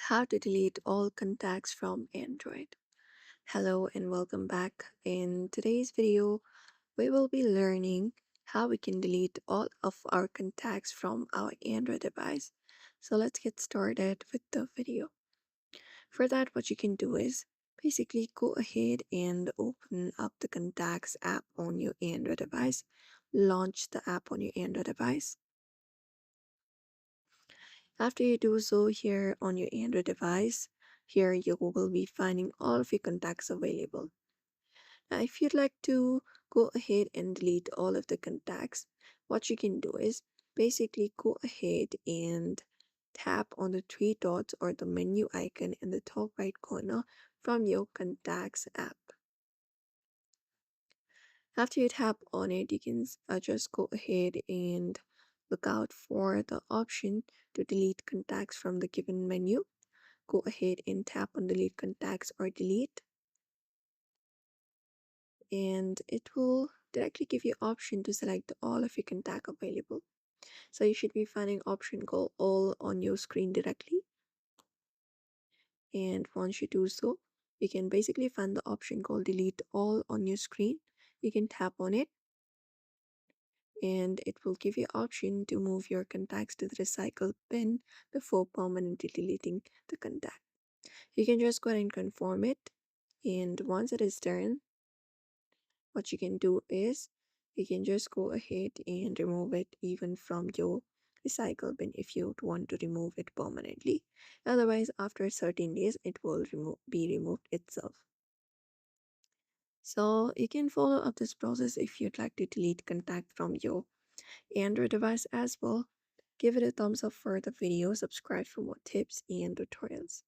How to delete all contacts from Android. Hello and welcome back. In today's video, we will be learning how we can delete all of our contacts from our Android device. So let's get started with the video. For that, what you can do is basically go ahead and open up the Contacts app on your Android device. Launch the app on your Android device. After you do so here on your Android device, here you will be finding all of your contacts available. Now, if you'd like to go ahead and delete all of the contacts, what you can do is basically go ahead and tap on the three dots or the menu icon in the top right corner from your Contacts app. After you tap on it, you can just go ahead and look out for the option to delete contacts from the given menu. Go ahead and tap on delete contacts or delete, and it will directly give you option to select all of your contact available. So you should be finding option called all on your screen directly, and once you do so, you can basically find the option called delete all on your screen. You can tap on it and it will give you option to move your contacts to the recycle bin before permanently deleting the contact. You can just go ahead and confirm it, and once it is done, what you can do is you can just go ahead and remove it even from your recycle bin if you want to remove it permanently. Otherwise, after 13 days it will be removed itself. So you can follow up this process if you'd like to delete contact from your Android device as well. Give it a thumbs up for the video, subscribe for more tips and tutorials.